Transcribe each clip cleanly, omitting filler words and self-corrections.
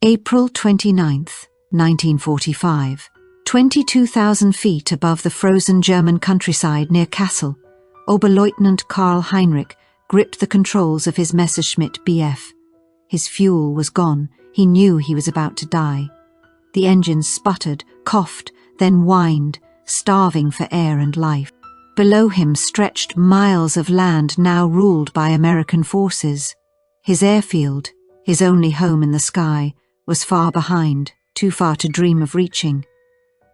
April 29th, 1945. 22,000 feet above the frozen German countryside near Kassel, Oberleutnant Karl Heinrich gripped the controls of his Messerschmitt Bf. His fuel was gone. He knew he was about to die. The engines sputtered, coughed, then whined, starving for air and life. Below him stretched miles of land now ruled by American forces. His airfield, his only home in the sky, was far behind, too far to dream of reaching.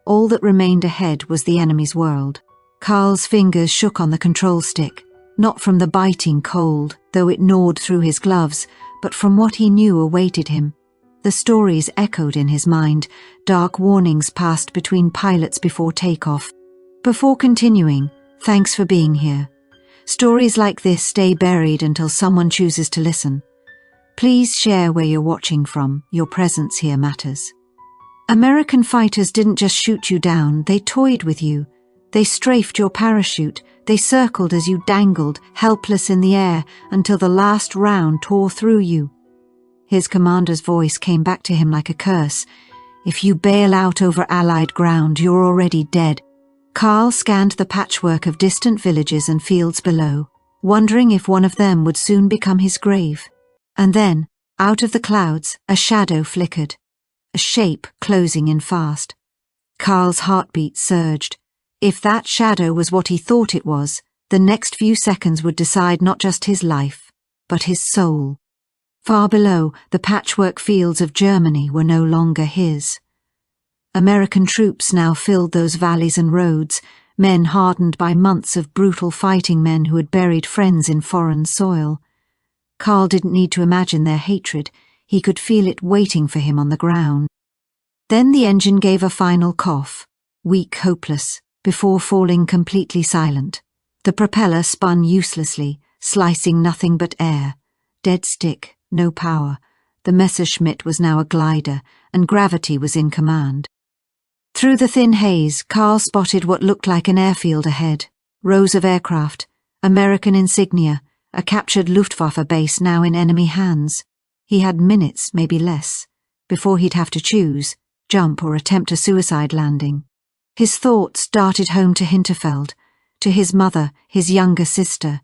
All that remained ahead was the enemy's world. Karl's fingers shook on the control stick, not from the biting cold, though it gnawed through his gloves, but from what he knew awaited him. The stories echoed in his mind, dark warnings passed between pilots before takeoff. Before continuing, thanks for being here. Stories like this stay buried until someone chooses to listen. Please share where you're watching from. Your presence here matters. American fighters didn't just shoot you down, they toyed with you. They strafed your parachute. They circled as you dangled, helpless in the air, until the last round tore through you. His commander's voice came back to him like a curse. If you bail out over Allied ground, you're already dead. Karl scanned the patchwork of distant villages and fields below, wondering if one of them would soon become his grave. And then, out of the clouds, a shadow flickered, a shape closing in fast. Karl's heartbeat surged. If that shadow was what he thought it was, the next few seconds would decide not just his life, but his soul. Far below, the patchwork fields of Germany were no longer his. American troops now filled those valleys and roads, men hardened by months of brutal fighting men who had buried friends in foreign soil. Karl didn't need to imagine their hatred. He could feel it waiting for him on the ground. Then the engine gave a final cough, weak, hopeless, before falling completely silent. The propeller spun uselessly, slicing nothing but air. Dead stick, no power. The Messerschmitt was now a glider, and gravity was in command. Through the thin haze, Karl spotted what looked like an airfield ahead. Rows of aircraft, American insignia, a captured Luftwaffe base now in enemy hands. He had minutes, maybe less, before he'd have to choose, jump or attempt a suicide landing. His thoughts darted home to Hinterfeld, to his mother, his younger sister.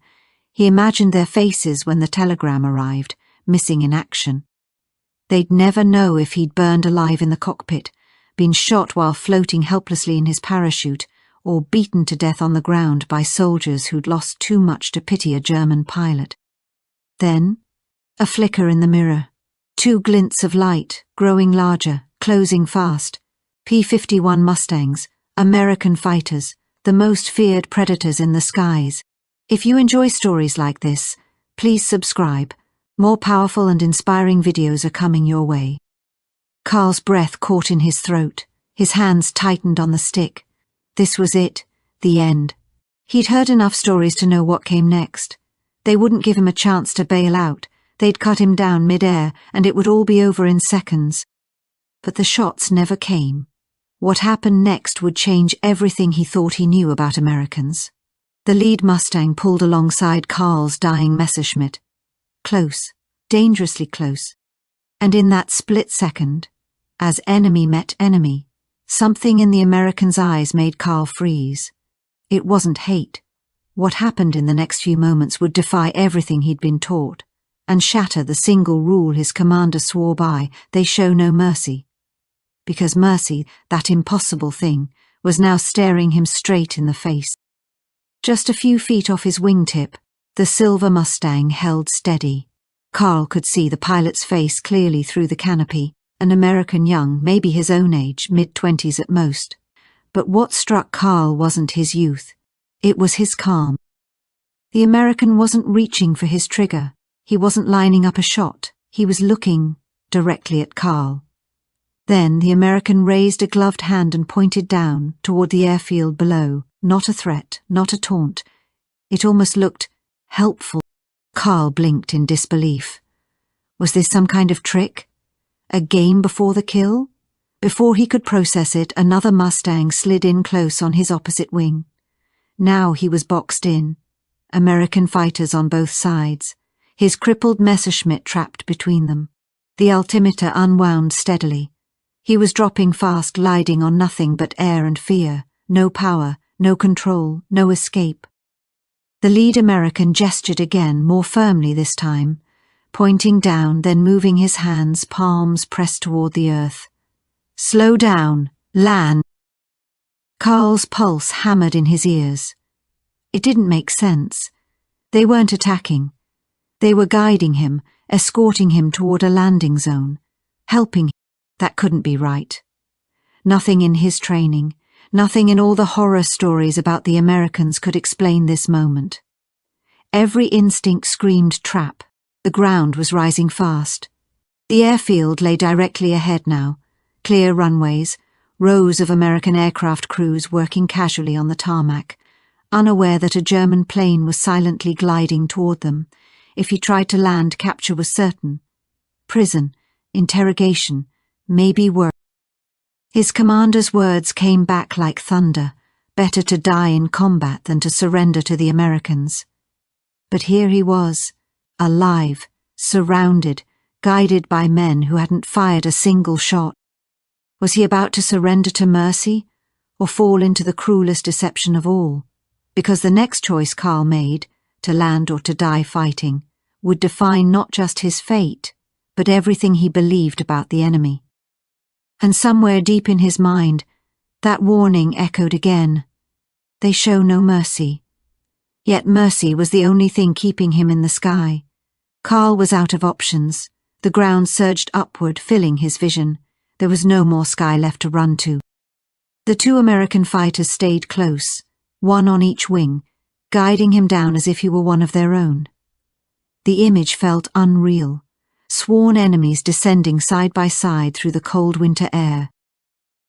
He imagined their faces when the telegram arrived, missing in action. They'd never know if he'd burned alive in the cockpit, been shot while floating helplessly in his parachute, or beaten to death on the ground by soldiers who'd lost too much to pity a German pilot. Then, a flicker in the mirror. 2 glints of light, growing larger, closing fast. P-51 Mustangs, American fighters, the most feared predators in the skies. If you enjoy stories like this, please subscribe. More powerful and inspiring videos are coming your way. Karl's breath caught in his throat. His hands tightened on the stick. This was it, the end. He'd heard enough stories to know what came next. They wouldn't give him a chance to bail out. They'd cut him down mid-air, and it would all be over in seconds. But the shots never came. What happened next would change everything he thought he knew about Americans. The lead Mustang pulled alongside Karl's dying Messerschmitt. Close, dangerously close. And in that split second, as enemy met enemy, something in the American's eyes made Karl freeze. It wasn't hate. What happened in the next few moments would defy everything he'd been taught, and shatter the single rule his commander swore by: they show no mercy. Because mercy, that impossible thing, was now staring him straight in the face. Just a few feet off his wingtip, the silver Mustang held steady. Karl could see the pilot's face clearly through the canopy, an American young, maybe his own age, mid-20s at most. But what struck Karl wasn't his youth. It was his calm. The American wasn't reaching for his trigger. He wasn't lining up a shot. He was looking directly at Karl. Then the American raised a gloved hand and pointed down, toward the airfield below. Not a threat, not a taunt. It almost looked helpful. Karl blinked in disbelief. Was this some kind of trick? A game before the kill? Before he could process it, another Mustang slid in close on his opposite wing. Now he was boxed in. American fighters on both sides. His crippled Messerschmitt trapped between them. The altimeter unwound steadily. He was dropping fast, gliding on nothing but air and fear. No power, no control, no escape. The lead American gestured again, more firmly this time, pointing down, then moving his hands, palms pressed toward the earth. Slow down, land. Carl's pulse hammered in his ears. It didn't make sense. They weren't attacking. They were guiding him, escorting him toward a landing zone, helping him. That couldn't be right. Nothing in his training, nothing in all the horror stories about the Americans could explain this moment. Every instinct screamed trap. The ground was rising fast. The airfield lay directly ahead now, clear runways, rows of American aircraft crews working casually on the tarmac, unaware that a German plane was silently gliding toward them. If he tried to land, capture was certain. Prison, interrogation, maybe worse. His commander's words came back like thunder. Better to die in combat than to surrender to the Americans. But here he was, alive, surrounded, guided by men who hadn't fired a single shot. Was he about to surrender to mercy, or fall into the cruelest deception of all? Because the next choice Carl made, to land or to die fighting, would define not just his fate, but everything he believed about the enemy. And somewhere deep in his mind, that warning echoed again. They show no mercy. Yet mercy was the only thing keeping him in the sky. Carl was out of options. The ground surged upward, filling his vision. There was no more sky left to run to. The two American fighters stayed close, one on each wing, guiding him down as if he were one of their own. The image felt unreal. Sworn enemies descending side by side through the cold winter air.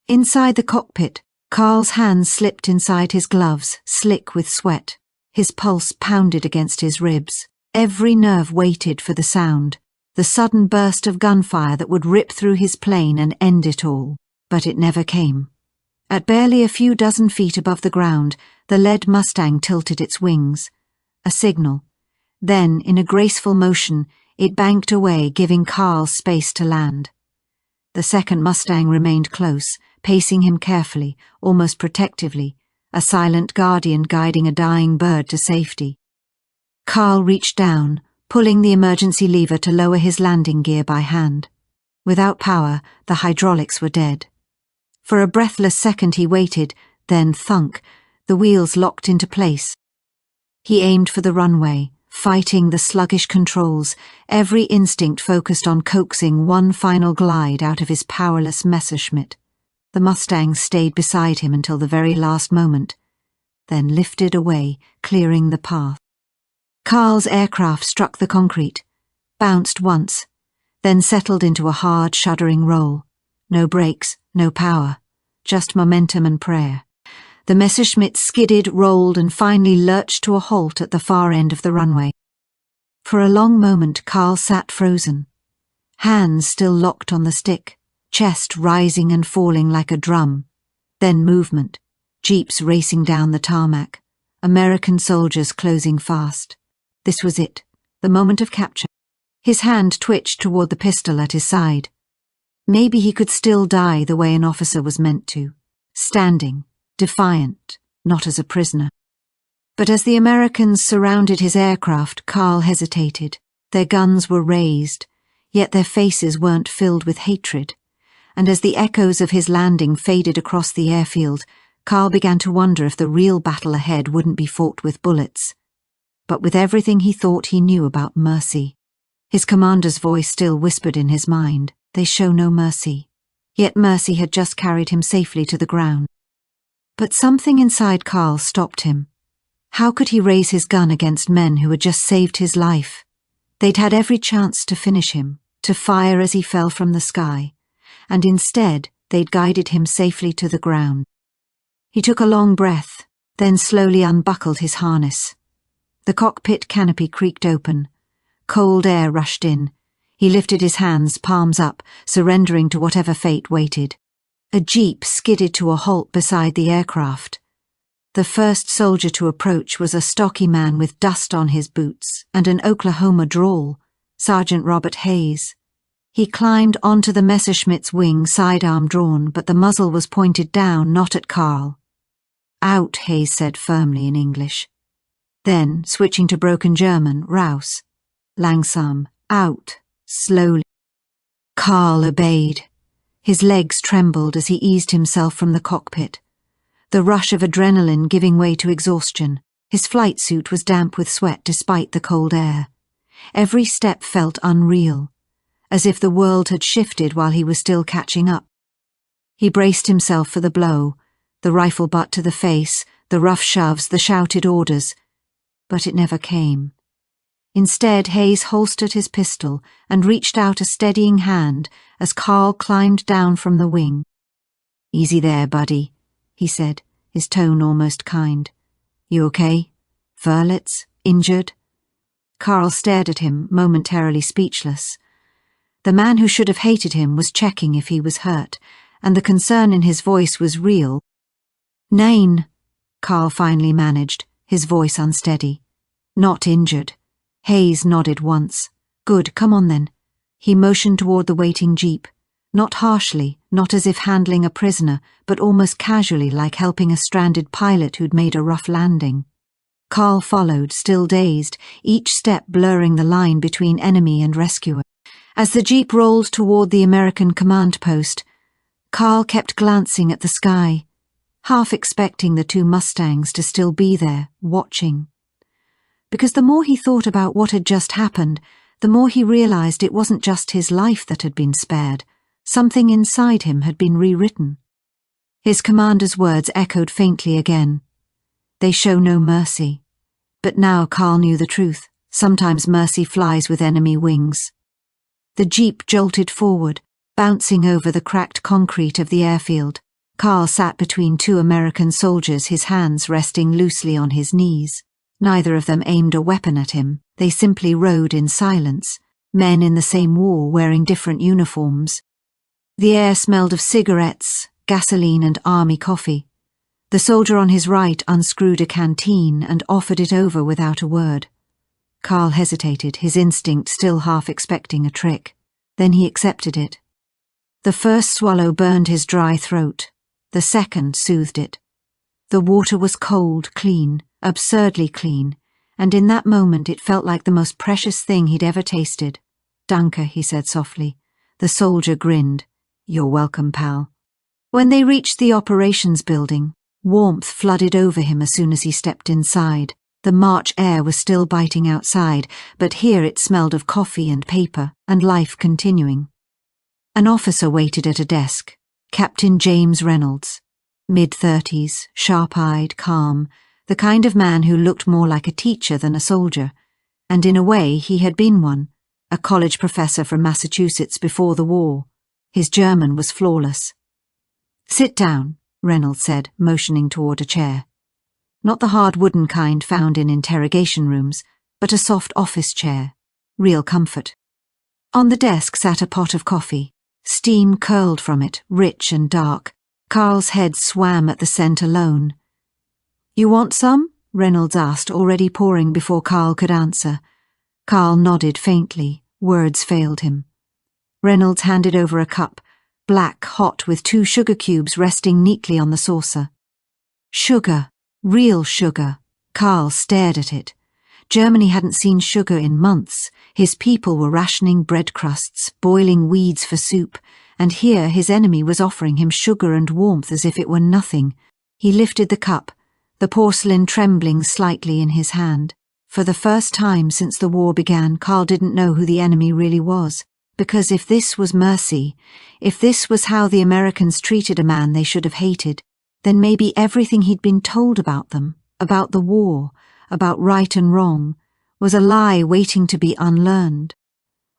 Inside the cockpit, Carl's hands slipped inside his gloves, slick with sweat. His pulse pounded against his ribs. Every nerve waited for the sound, the sudden burst of gunfire that would rip through his plane and end it all. But it never came. At barely a few dozen feet above the ground, the lead Mustang tilted its wings. A signal. Then, in a graceful motion, it banked away, giving Carl space to land. The second Mustang remained close, pacing him carefully, almost protectively, a silent guardian guiding a dying bird to safety. Carl reached down, pulling the emergency lever to lower his landing gear by hand. Without power, the hydraulics were dead. For a breathless second he waited, then thunk, the wheels locked into place. He aimed for the runway, fighting the sluggish controls, every instinct focused on coaxing one final glide out of his powerless Messerschmitt. The Mustang stayed beside him until the very last moment, then lifted away, clearing the path. Carl's aircraft struck the concrete, bounced once, then settled into a hard, shuddering roll. No brakes, no power, just momentum and prayer. The Messerschmitt skidded, rolled, and finally lurched to a halt at the far end of the runway. For a long moment, Carl sat frozen, hands still locked on the stick, chest rising and falling like a drum. Then movement, jeeps racing down the tarmac, American soldiers closing fast. This was it, the moment of capture. His hand twitched toward the pistol at his side. Maybe he could still die the way an officer was meant to, standing, defiant, not as a prisoner. But as the Americans surrounded his aircraft, Carl hesitated. Their guns were raised, yet their faces weren't filled with hatred. And as the echoes of his landing faded across the airfield, Carl began to wonder if the real battle ahead wouldn't be fought with bullets, but with everything he thought he knew about mercy. His commander's voice still whispered in his mind, "They show no mercy." Yet mercy had just carried him safely to the ground. But something inside Carl stopped him. How could he raise his gun against men who had just saved his life? They'd had every chance to finish him, to fire as he fell from the sky, and instead they'd guided him safely to the ground. He took a long breath, then slowly unbuckled his harness. The cockpit canopy creaked open. Cold air rushed in. He lifted his hands, palms up, surrendering to whatever fate waited. A jeep skidded to a halt beside the aircraft. The first soldier to approach was a stocky man with dust on his boots and an Oklahoma drawl, Sergeant Robert Hayes. He climbed onto the Messerschmitt's wing, sidearm drawn, but the muzzle was pointed down, not at Carl. Out, Hayes said firmly in English. Then, switching to broken German, Raus. Langsam, out, slowly. Carl obeyed. His legs trembled as he eased himself from the cockpit. The rush of adrenaline giving way to exhaustion. His flight suit was damp with sweat despite the cold air. Every step felt unreal, as if the world had shifted while he was still catching up. He braced himself for the blow, the rifle butt to the face, the rough shoves, the shouted orders. But it never came. Instead, Hayes holstered his pistol and reached out a steadying hand as Carl climbed down from the wing. "Easy there, buddy," he said, his tone almost kind. "You okay? Verletz? Injured?" Carl stared at him, momentarily speechless. The man who should have hated him was checking if he was hurt, and the concern in his voice was real. "Nein," Carl finally managed, his voice unsteady. "Not injured." Hayes nodded once. "Good, come on then." He motioned toward the waiting jeep, not harshly, not as if handling a prisoner, but almost casually, like helping a stranded pilot who'd made a rough landing. Carl followed, still dazed, each step blurring the line between enemy and rescuer. As the jeep rolled toward the American command post, Carl kept glancing at the sky, half expecting the two Mustangs to still be there, watching. Because the more he thought about what had just happened, the more he realized it wasn't just his life that had been spared. Something inside him had been rewritten. His commander's words echoed faintly again. "They show no mercy." But now Carl knew the truth. Sometimes mercy flies with enemy wings. The jeep jolted forward, bouncing over the cracked concrete of the airfield. Carl sat between two American soldiers, his hands resting loosely on his knees. Neither of them aimed a weapon at him. They simply rode in silence, men in the same war wearing different uniforms. The air smelled of cigarettes, gasoline and army coffee. The soldier on his right unscrewed a canteen and offered it over without a word. Carl hesitated, his instinct still half expecting a trick. Then he accepted it. The first swallow burned his dry throat. The second soothed it. The water was cold, clean, absurdly clean, and in that moment it felt like the most precious thing he'd ever tasted. "Danke," he said softly. The soldier grinned. "You're welcome, pal." When they reached the operations building, warmth flooded over him as soon as he stepped inside. The March air was still biting outside, but here it smelled of coffee and paper, and life continuing. An officer waited at a desk, Captain James Reynolds. Mid-30s, sharp-eyed, calm, the kind of man who looked more like a teacher than a soldier, and in a way he had been one, a college professor from Massachusetts before the war. His German was flawless. "Sit down," Reynolds said, motioning toward a chair. Not the hard wooden kind found in interrogation rooms, but a soft office chair. Real comfort. On the desk sat a pot of coffee. Steam curled from it, rich and dark. Carl's head swam at the scent alone. "You want some?" Reynolds asked, already pouring before Carl could answer. Carl nodded faintly. Words failed him. Reynolds handed over a cup, black, hot, with 2 sugar cubes resting neatly on the saucer. Sugar. Real sugar. Carl stared at it. Germany hadn't seen sugar in months. His people were rationing bread crusts, boiling weeds for soup, and here his enemy was offering him sugar and warmth as if it were nothing. He lifted the cup, the porcelain trembling slightly in his hand. For the first time since the war began, Carl didn't know who the enemy really was. Because if this was mercy, if this was how the Americans treated a man they should have hated, then maybe everything he'd been told about them, about the war, about right and wrong, was a lie waiting to be unlearned.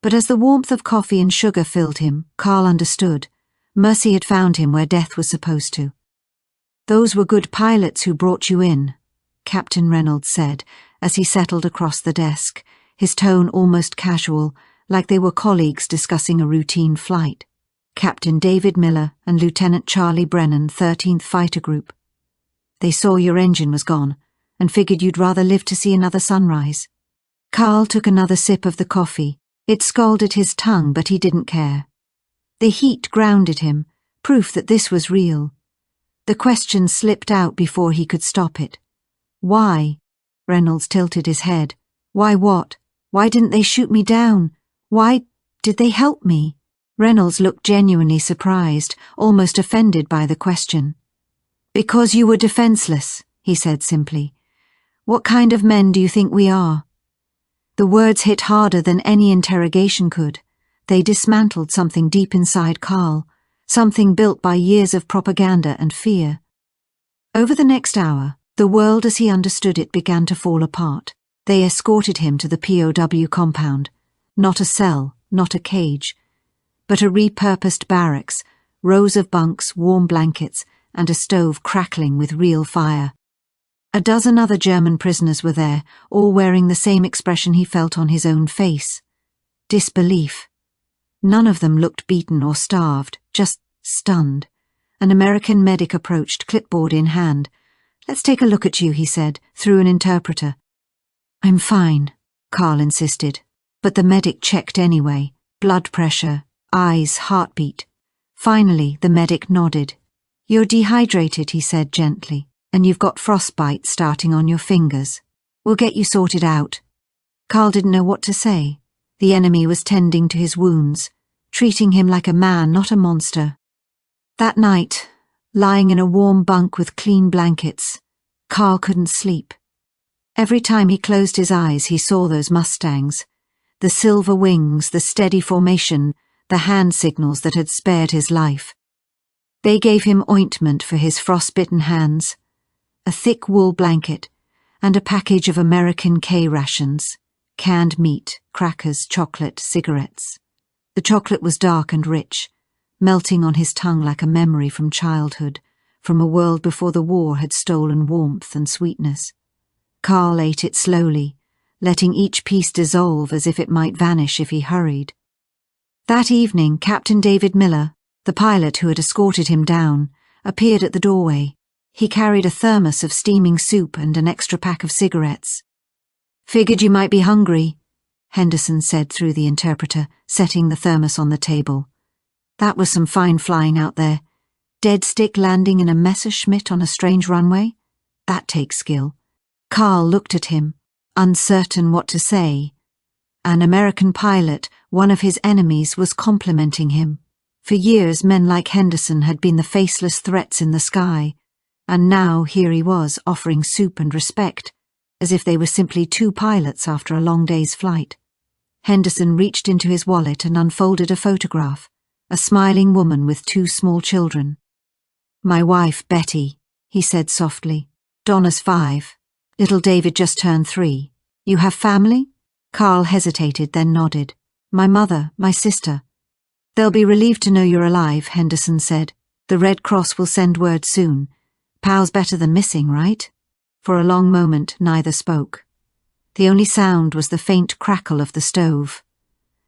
But as the warmth of coffee and sugar filled him, Carl understood. Mercy had found him where death was supposed to. "Those were good pilots who brought you in," Captain Reynolds said, as he settled across the desk, his tone almost casual, like they were colleagues discussing a routine flight. "Captain David Miller and Lieutenant Charlie Brennan, 13th Fighter Group. They saw your engine was gone, and figured you'd rather live to see another sunrise." Carl took another sip of the coffee, It scalded his tongue, but he didn't care. The heat grounded him, proof that this was real. The question slipped out before he could stop it. Why? Reynolds tilted his head. Why what? Why didn't they shoot me down? Why did they help me? Reynolds looked genuinely surprised, almost offended by the question. Because you were defenseless, he said simply. What kind of men do you think we are? The words hit harder than any interrogation could. They dismantled something deep inside Carl, something built by years of propaganda and fear. Over the next hour, the world as he understood it began to fall apart. They escorted him to the POW compound. Not a cell, not a cage, but a repurposed barracks, rows of bunks, warm blankets, and a stove crackling with real fire. A dozen other German prisoners were there, all wearing the same expression he felt on his own face. Disbelief. None of them looked beaten or starved, just stunned. An American medic approached, clipboard in hand. Let's take a look at you, he said, through an interpreter. I'm fine, Carl insisted, but the medic checked anyway. Blood pressure, eyes, heartbeat. Finally, the medic nodded. You're dehydrated, he said gently, and you've got frostbite starting on your fingers. We'll get you sorted out. Carl didn't know what to say. The enemy was tending to his wounds, treating him like a man, not a monster. That night, lying in a warm bunk with clean blankets, Carl couldn't sleep. Every time he closed his eyes, he saw those Mustangs, the silver wings, the steady formation, the hand signals that had spared his life. They gave him ointment for his frostbitten hands, a thick wool blanket, and a package of American K rations, canned meat, crackers, chocolate, cigarettes. The chocolate was dark and rich, melting on his tongue like a memory from childhood, from a world before the war had stolen warmth and sweetness. Carl ate it slowly, letting each piece dissolve as if it might vanish if he hurried. That evening, Captain David Miller, the pilot who had escorted him down, appeared at the doorway. He carried a thermos of steaming soup and an extra pack of cigarettes. Figured you might be hungry, Henderson said through the interpreter, setting the thermos on the table. That was some fine flying out there. Dead stick landing in a Messerschmitt on a strange runway? That takes skill. Carl looked at him, uncertain what to say. An American pilot, one of his enemies, was complimenting him. For years, men like Henderson had been the faceless threats in the sky, and now here he was offering soup and respect, as if they were simply two pilots after a long day's flight. Henderson reached into his wallet and unfolded a photograph, a smiling woman with two small children. My wife, Betty, he said softly. Donna's 5. Little David just turned 3. You have family? Carl hesitated, then nodded. My mother, my sister. They'll be relieved to know you're alive, Henderson said. The Red Cross will send word soon. Pal's better than missing, right? For a long moment, neither spoke. The only sound was the faint crackle of the stove.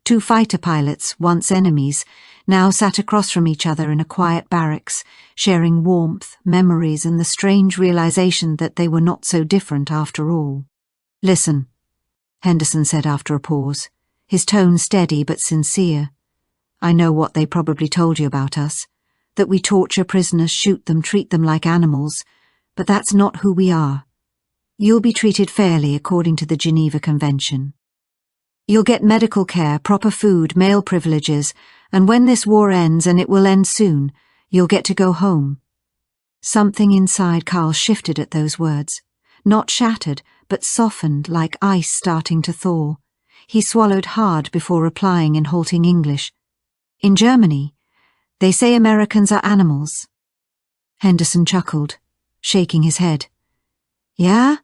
Two fighter pilots, once enemies, now sat across from each other in a quiet barracks, sharing warmth, memories, and the strange realization that they were not so different after all. Listen, Henderson said after a pause, his tone steady but sincere. I know what they probably told you about us, that we torture prisoners, shoot them, treat them like animals, but that's not who we are. You'll be treated fairly according to the Geneva Convention. You'll get medical care, proper food, male privileges, and when this war ends, and it will end soon, you'll get to go home. Something inside Carl shifted at those words, not shattered, but softened like ice starting to thaw. He swallowed hard before replying in halting English. In Germany, they say Americans are animals. Henderson chuckled, shaking his head. Yeah?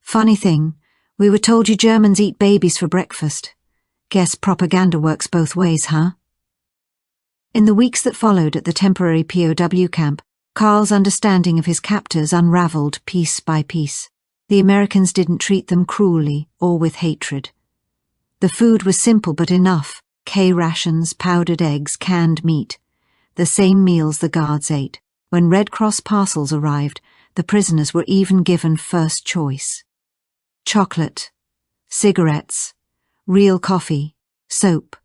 Funny thing, we were told you Germans eat babies for breakfast. Guess propaganda works both ways, huh? In the weeks that followed at the temporary POW camp, Carl's understanding of his captors unraveled piece by piece. The Americans didn't treat them cruelly or with hatred. The food was simple but enough. K rations, powdered eggs, canned meat. The same meals the guards ate. When Red Cross parcels arrived, the prisoners were even given first choice. Chocolate, cigarettes, real coffee, soap,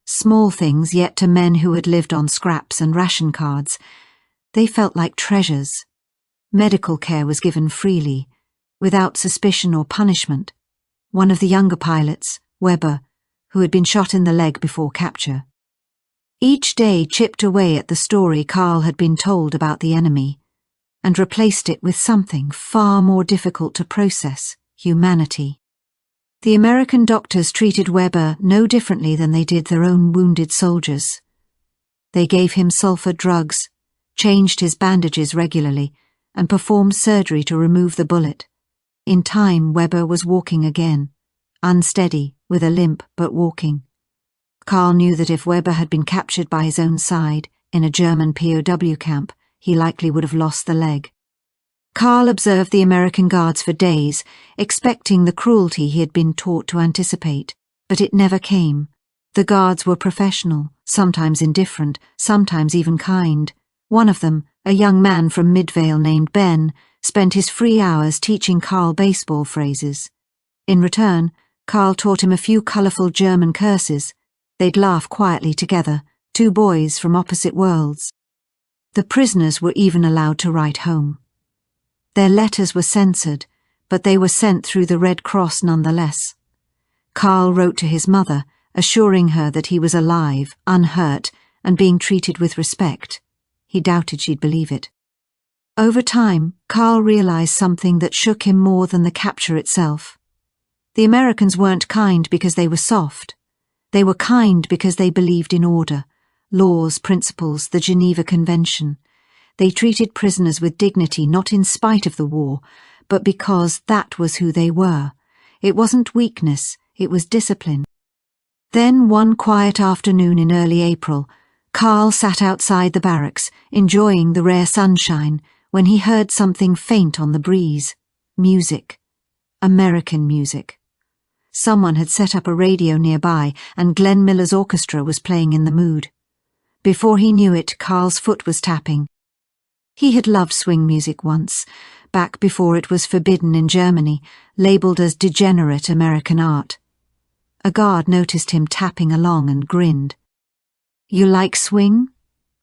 small things yet to men who had lived on scraps and ration cards. They felt like treasures. Medical care was given freely, without suspicion or punishment. One of the younger pilots, Weber, who had been shot in the leg before capture. Each day chipped away at the story Carl had been told about the enemy, and replaced it with something far more difficult to process: humanity. The American doctors treated Weber no differently than they did their own wounded soldiers. They gave him sulfur drugs, changed his bandages regularly, and performed surgery to remove the bullet. In time, Weber was walking again, unsteady, with a limp, but walking. Carl knew that if Weber had been captured by his own side, in a German POW camp, he likely would have lost the leg. Carl observed the American guards for days, expecting the cruelty he had been taught to anticipate, but it never came. The guards were professional, sometimes indifferent, sometimes even kind. One of them, a young man from Midvale named Ben, spent his free hours teaching Carl baseball phrases. In return, Carl taught him a few colourful German curses. They'd laugh quietly together, two boys from opposite worlds. The prisoners were even allowed to write home. Their letters were censored, but they were sent through the Red Cross nonetheless. Carl wrote to his mother, assuring her that he was alive, unhurt, and being treated with respect. He doubted she'd believe it. Over time, Carl realized something that shook him more than the capture itself. The Americans weren't kind because they were soft. They were kind because they believed in order, laws, principles, the Geneva Convention. They treated prisoners with dignity not in spite of the war, but because that was who they were. It wasn't weakness, it was discipline. Then one quiet afternoon in early April, Carl sat outside the barracks, enjoying the rare sunshine, when he heard something faint on the breeze. Music. American music. Someone had set up a radio nearby, and Glenn Miller's orchestra was playing in the mood. Before he knew it, Carl's foot was tapping. He had loved swing music once, back before it was forbidden in Germany, labelled as degenerate American art. A guard noticed him tapping along and grinned. "You like swing?"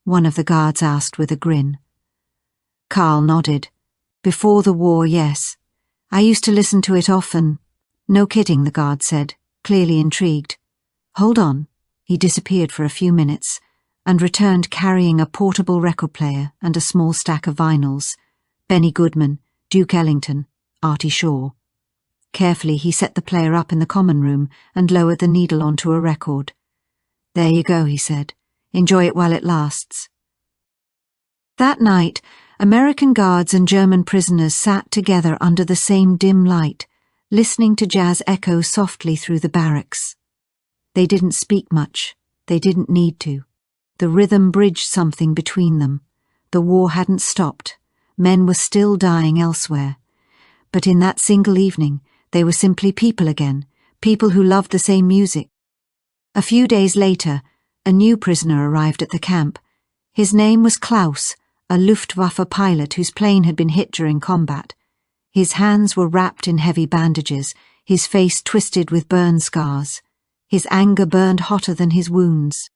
one of the guards asked with a grin. Carl nodded. "Before the war, yes. I used to listen to it often." "No kidding," the guard said, clearly intrigued. "Hold on." He disappeared for a few minutes, and returned carrying a portable record player and a small stack of vinyls. Benny Goodman, Duke Ellington, Artie Shaw. Carefully he set the player up in the common room and lowered the needle onto a record. "There you go," he said. "Enjoy it while it lasts." That night, American guards and German prisoners sat together under the same dim light, listening to jazz echo softly through the barracks. They didn't speak much. They didn't need to. The rhythm bridged something between them. The war hadn't stopped. Men were still dying elsewhere. But in that single evening, they were simply people again, people who loved the same music. A few days later, a new prisoner arrived at the camp. His name was Klaus, a Luftwaffe pilot whose plane had been hit during combat. His hands were wrapped in heavy bandages, his face twisted with burn scars. His anger burned hotter than his wounds.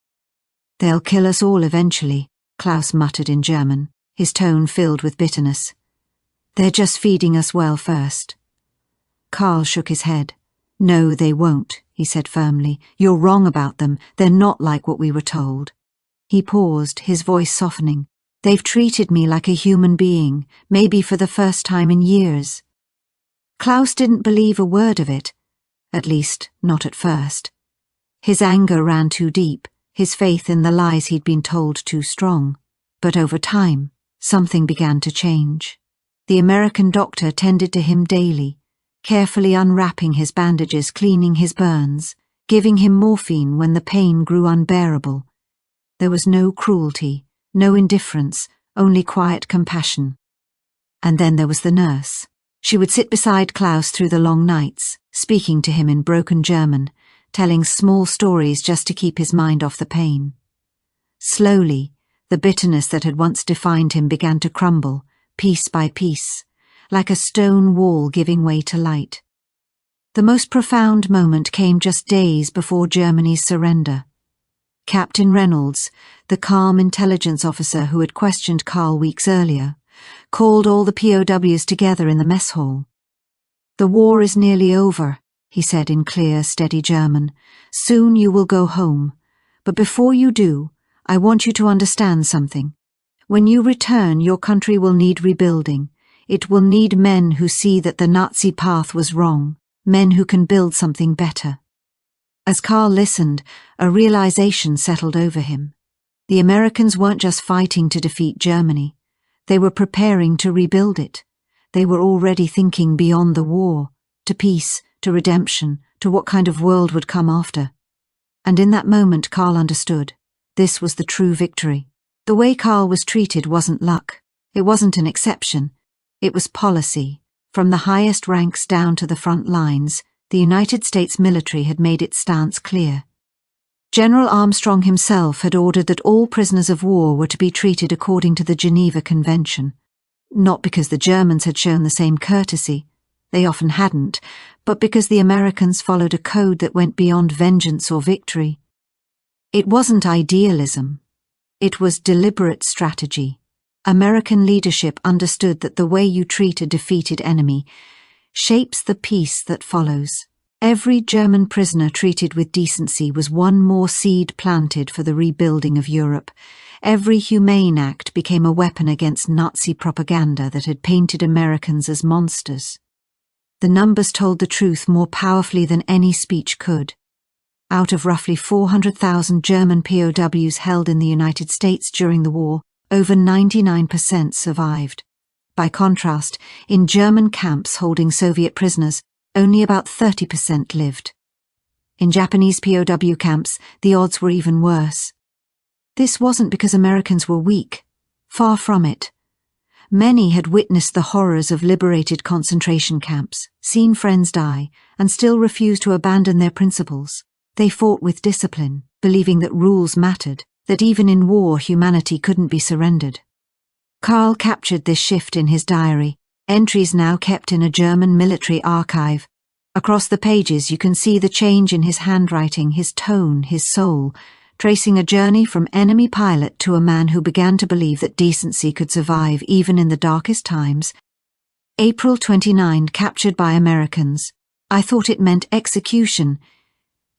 "They'll kill us all eventually," Klaus muttered in German, his tone filled with bitterness. "They're just feeding us well first." Carl shook his head. "No, they won't," he said firmly. "You're wrong about them. They're not like what we were told." He paused, his voice softening. "They've treated me like a human being, maybe for the first time in years." Klaus didn't believe a word of it, at least not at first. His anger ran too deep, his faith in the lies he'd been told too strong. But over time, something began to change. The American doctor tended to him daily, carefully unwrapping his bandages, cleaning his burns, giving him morphine when the pain grew unbearable. There was no cruelty, no indifference, only quiet compassion. And then there was the nurse. She would sit beside Klaus through the long nights, speaking to him in broken German, telling small stories just to keep his mind off the pain. Slowly, the bitterness that had once defined him began to crumble, piece by piece, like a stone wall giving way to light. The most profound moment came just days before Germany's surrender. Captain Reynolds, the calm intelligence officer who had questioned Karl weeks earlier, called all the POWs together in the mess hall. "The war is nearly over," he said in clear, steady German. "Soon you will go home. But before you do, I want you to understand something. When you return, your country will need rebuilding. It will need men who see that the Nazi path was wrong, men who can build something better." As Karl listened, a realization settled over him. The Americans weren't just fighting to defeat Germany. They were preparing to rebuild it. They were already thinking beyond the war, to peace, to redemption, to what kind of world would come after. And in that moment, Karl understood. This was the true victory. The way Karl was treated wasn't luck. It wasn't an exception. It was policy. From the highest ranks down to the front lines, the United States military had made its stance clear. General Armstrong himself had ordered that all prisoners of war were to be treated according to the Geneva Convention. Not because the Germans had shown the same courtesy, they often hadn't, but because the Americans followed a code that went beyond vengeance or victory. It wasn't idealism. It was deliberate strategy. American leadership understood that the way you treat a defeated enemy shapes the peace that follows. Every German prisoner treated with decency was one more seed planted for the rebuilding of Europe. Every humane act became a weapon against Nazi propaganda that had painted Americans as monsters. The numbers told the truth more powerfully than any speech could. Out of roughly 400,000 German POWs held in the United States during the war, over 99% survived. By contrast, in German camps holding Soviet prisoners, only about 30% lived. In Japanese POW camps, the odds were even worse. This wasn't because Americans were weak. Far from it. Many had witnessed the horrors of liberated concentration camps, seen friends die, and still refused to abandon their principles. They fought with discipline, believing that rules mattered, that even in war humanity couldn't be surrendered. Karl captured this shift in his diary, entries now kept in a German military archive. Across the pages you can see the change in his handwriting, his tone, his soul, tracing a journey from enemy pilot to a man who began to believe that decency could survive even in the darkest times. April 29, captured by Americans. I thought it meant execution.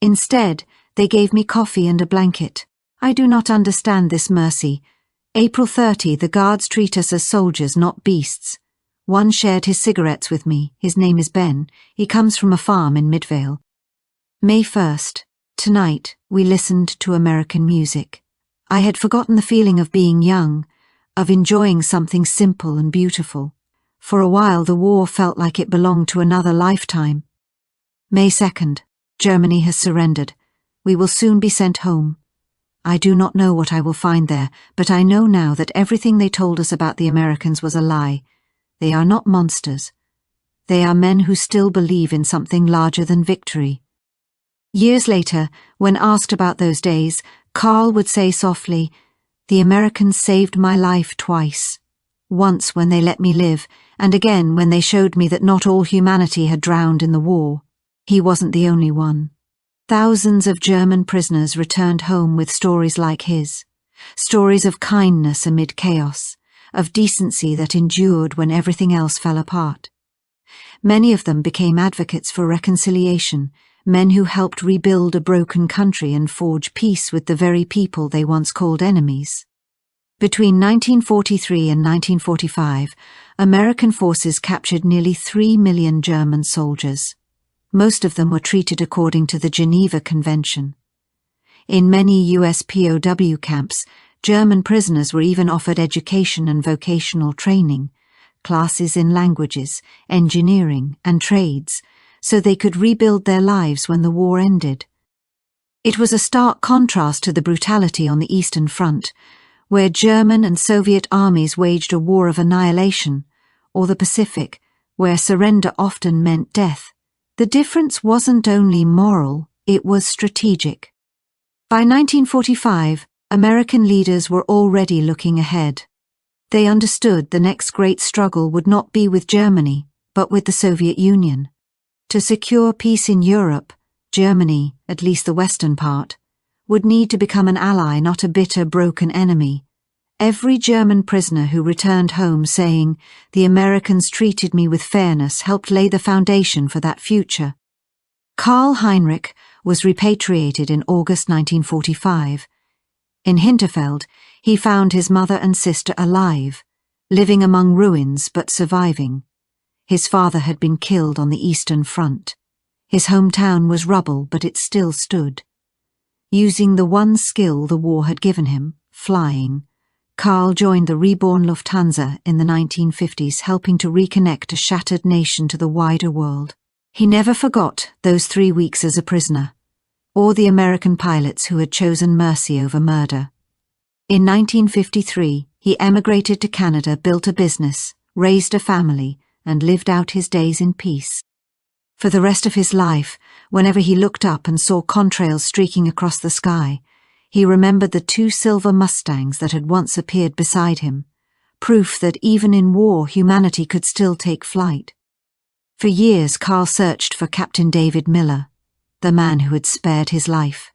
Instead, they gave me coffee and a blanket. I do not understand this mercy. April 30, the guards treat us as soldiers, not beasts. One shared his cigarettes with me. His name is Ben. He comes from a farm in Midvale. May 1st. Tonight, we listened to American music. I had forgotten the feeling of being young, of enjoying something simple and beautiful. For a while, the war felt like it belonged to another lifetime. May 2nd. Germany has surrendered. We will soon be sent home. I do not know what I will find there, but I know now that everything they told us about the Americans was a lie. They are not monsters. They are men who still believe in something larger than victory. Years later, when asked about those days, Karl would say softly, "The Americans saved my life twice. Once when they let me live, and again when they showed me that not all humanity had drowned in the war." He wasn't the only one. Thousands of German prisoners returned home with stories like his. Stories of kindness amid chaos, of decency that endured when everything else fell apart. Many of them became advocates for reconciliation, men who helped rebuild a broken country and forge peace with the very people they once called enemies. Between 1943 and 1945, American forces captured nearly 3 million German soldiers. Most of them were treated according to the Geneva Convention. In many US POW camps, German prisoners were even offered education and vocational training, classes in languages, engineering, and trades, so they could rebuild their lives when the war ended. It was a stark contrast to the brutality on the Eastern Front, where German and Soviet armies waged a war of annihilation, or the Pacific, where surrender often meant death. The difference wasn't only moral, it was strategic. By 1945, American leaders were already looking ahead. They understood the next great struggle would not be with Germany, but with the Soviet Union. To secure peace in Europe, Germany, at least the western part, would need to become an ally, not a bitter, broken enemy. Every German prisoner who returned home saying, "The Americans treated me with fairness," helped lay the foundation for that future. Karl Heinrich was repatriated in August 1945. In Hinterfeld, he found his mother and sister alive, living among ruins but surviving. His father had been killed on the Eastern Front. His hometown was rubble, but it still stood. Using the one skill the war had given him, flying, Karl joined the reborn Lufthansa in the 1950s, helping to reconnect a shattered nation to the wider world. He never forgot those 3 weeks as a prisoner, or the American pilots who had chosen mercy over murder. In 1953, he emigrated to Canada, built a business, raised a family, and lived out his days in peace. For the rest of his life, whenever he looked up and saw contrails streaking across the sky, he remembered the 2 silver Mustangs that had once appeared beside him, proof that even in war humanity could still take flight. For years Karl searched for Captain David Miller, the man who had spared his life.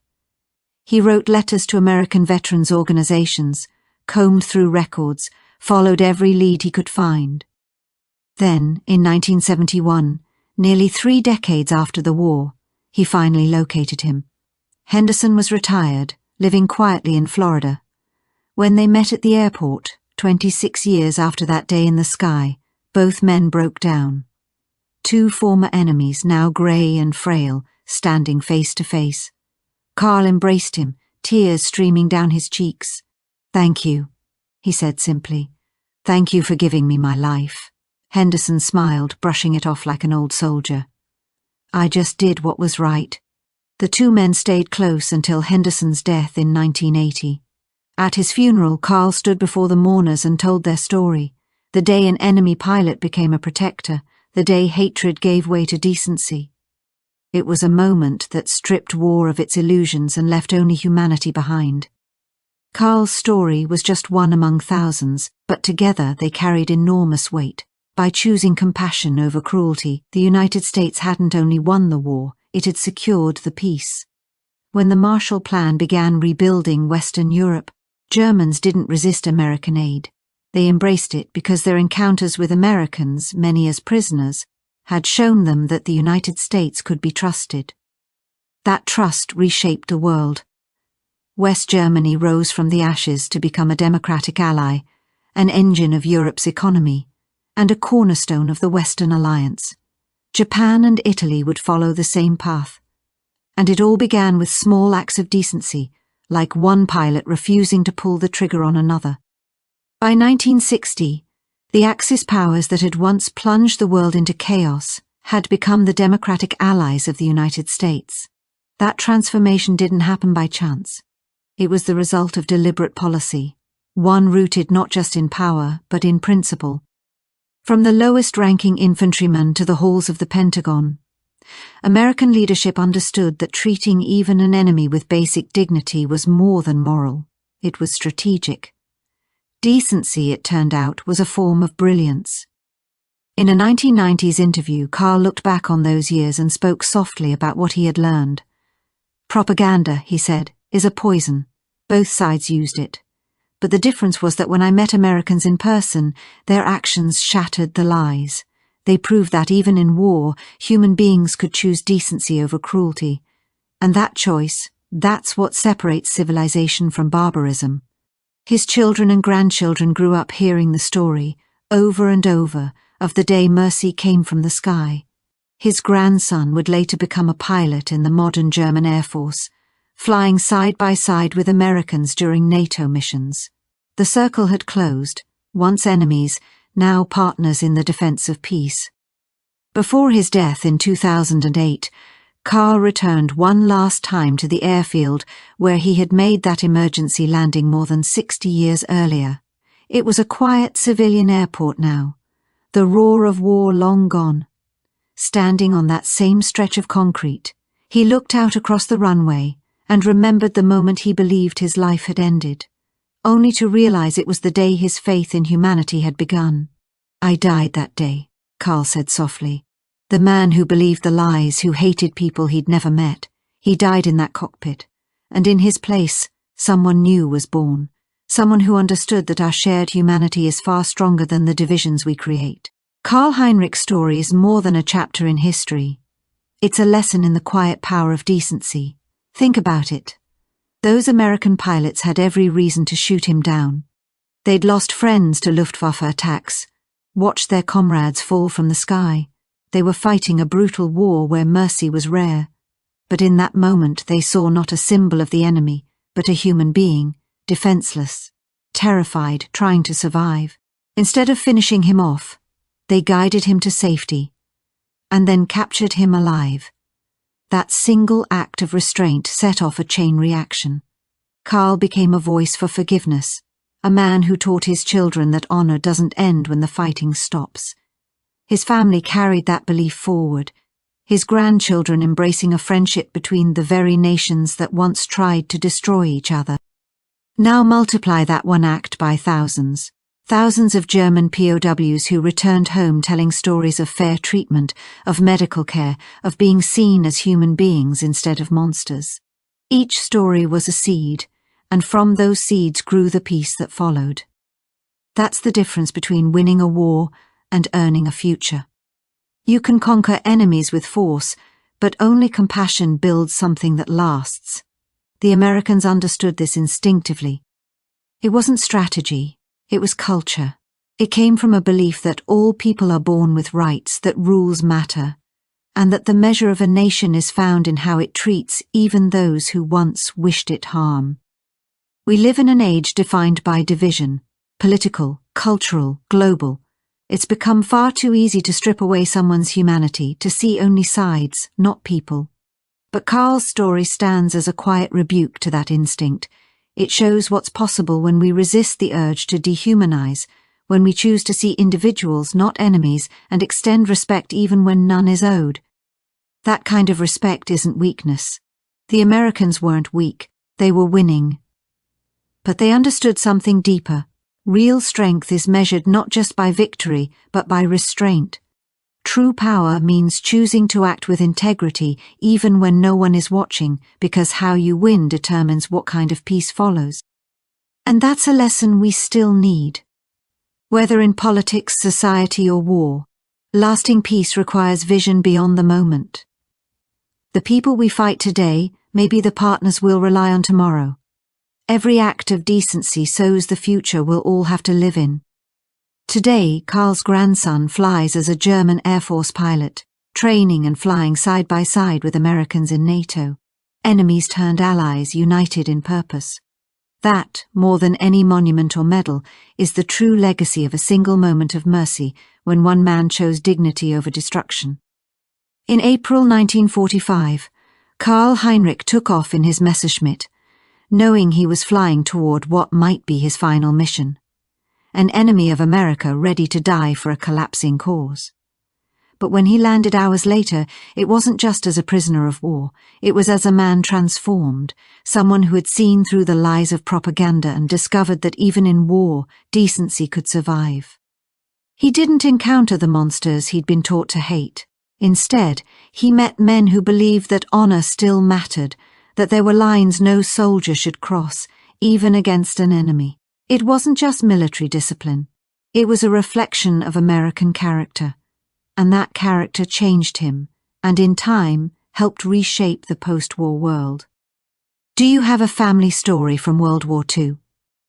He wrote letters to American veterans organizations, combed through records, followed every lead he could find. Then, in 1971, nearly 3 decades after the war, he finally located him. Henderson was retired, living quietly in Florida. When they met at the airport, 26 years after that day in the sky, both men broke down. 2 former enemies, now grey and frail, standing face to face. Karl embraced him, tears streaming down his cheeks. "Thank you," he said simply. "Thank you for giving me my life." Henderson smiled, brushing it off like an old soldier. "I just did what was right." The 2 men stayed close until Henderson's death in 1980. At his funeral, Karl stood before the mourners and told their story, the day an enemy pilot became a protector, the day hatred gave way to decency. It was a moment that stripped war of its illusions and left only humanity behind. Karl's story was just one among thousands, but together they carried enormous weight. By choosing compassion over cruelty, the United States hadn't only won the war, it had secured the peace. When the Marshall Plan began rebuilding Western Europe, Germans didn't resist American aid. They embraced it because their encounters with Americans, many as prisoners, had shown them that the United States could be trusted. That trust reshaped the world. West Germany rose from the ashes to become a democratic ally, an engine of Europe's economy, and a cornerstone of the Western Alliance. Japan and Italy would follow the same path. And it all began with small acts of decency, like one pilot refusing to pull the trigger on another. By 1960, the Axis powers that had once plunged the world into chaos had become the democratic allies of the United States. That transformation didn't happen by chance. It was the result of deliberate policy, one rooted not just in power, but in principle. From the lowest-ranking infantryman to the halls of the Pentagon, American leadership understood that treating even an enemy with basic dignity was more than moral. It was strategic. Decency, it turned out, was a form of brilliance. In a 1990s interview, Karl looked back on those years and spoke softly about what he had learned. "Propaganda," he said, "is a poison. Both sides used it. But the difference was that when I met Americans in person, their actions shattered the lies. They proved that even in war, human beings could choose decency over cruelty. And that choice, that's what separates civilization from barbarism." His children and grandchildren grew up hearing the story, over and over, of the day mercy came from the sky. His grandson would later become a pilot in the modern German Air Force, flying side by side with Americans during NATO missions. The circle had closed, once enemies, now partners in the defense of peace. Before his death in 2008, Karl returned one last time to the airfield where he had made that emergency landing more than 60 years earlier. It was a quiet civilian airport now, the roar of war long gone. Standing on that same stretch of concrete, he looked out across the runway and remembered the moment he believed his life had ended, only to realize it was the day his faith in humanity had begun. "I died that day," Karl said softly. The man who believed the lies, who hated people he'd never met. He died in that cockpit, and in his place, someone new was born. Someone who understood that our shared humanity is far stronger than the divisions we create. Karl Heinrich's story is more than a chapter in history. It's a lesson in the quiet power of decency. Think about it. Those American pilots had every reason to shoot him down. They'd lost friends to Luftwaffe attacks, watched their comrades fall from the sky. They were fighting a brutal war where mercy was rare. But in that moment they saw not a symbol of the enemy, but a human being, defenseless, terrified, trying to survive. Instead of finishing him off, they guided him to safety, and then captured him alive. That single act of restraint set off a chain reaction. Karl became a voice for forgiveness, a man who taught his children that honor doesn't end when the fighting stops. His family carried that belief forward, his grandchildren embracing a friendship between the very nations that once tried to destroy each other. Now multiply that one act by thousands. Thousands of German POWs who returned home telling stories of fair treatment, of medical care, of being seen as human beings instead of monsters. Each story was a seed, and from those seeds grew the peace that followed. That's the difference between winning a war and earning a future. You can conquer enemies with force, but only compassion builds something that lasts. The Americans understood this instinctively. It wasn't strategy, it was culture. It came from a belief that all people are born with rights, that rules matter, and that the measure of a nation is found in how it treats even those who once wished it harm. We live in an age defined by division, political, cultural, global. It's become far too easy to strip away someone's humanity, to see only sides, not people. But Karl's story stands as a quiet rebuke to that instinct. It shows what's possible when we resist the urge to dehumanize, when we choose to see individuals, not enemies, and extend respect even when none is owed. That kind of respect isn't weakness. The Americans weren't weak, they were winning. But they understood something deeper. Real strength is measured not just by victory, but by restraint. True power means choosing to act with integrity even when no one is watching, because how you win determines what kind of peace follows. And that's a lesson we still need. Whether in politics, society, or war, lasting peace requires vision beyond the moment. The people we fight today may be the partners we'll rely on tomorrow. Every act of decency sows the future we'll all have to live in. Today, Karl's grandson flies as a German Air Force pilot, training and flying side by side with Americans in NATO. Enemies turned allies, united in purpose. That, more than any monument or medal, is the true legacy of a single moment of mercy when one man chose dignity over destruction. In April 1945, Karl Heinrich took off in his Messerschmitt, knowing he was flying toward what might be his final mission. An enemy of America ready to die for a collapsing cause. But when he landed hours later, it wasn't just as a prisoner of war, it was as a man transformed, someone who had seen through the lies of propaganda and discovered that even in war, decency could survive. He didn't encounter the monsters he'd been taught to hate. Instead, he met men who believed that honor still mattered, that there were lines no soldier should cross, even against an enemy. It wasn't just military discipline. It was a reflection of American character. And that character changed him, and in time helped reshape the post-war world. Do you have a family story from World War II?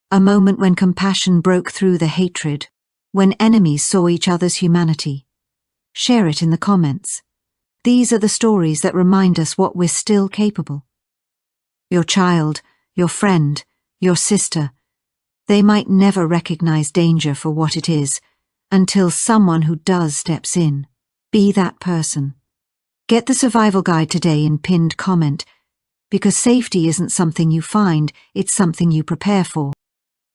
A moment when compassion broke through the hatred, when enemies saw each other's humanity? Share it in the comments. These are the stories that remind us what we're still capable. Your child, your friend, your sister, they might never recognize danger for what it is, until someone who does steps in. Be that person. Get the survival guide today in pinned comment, because safety isn't something you find, it's something you prepare for.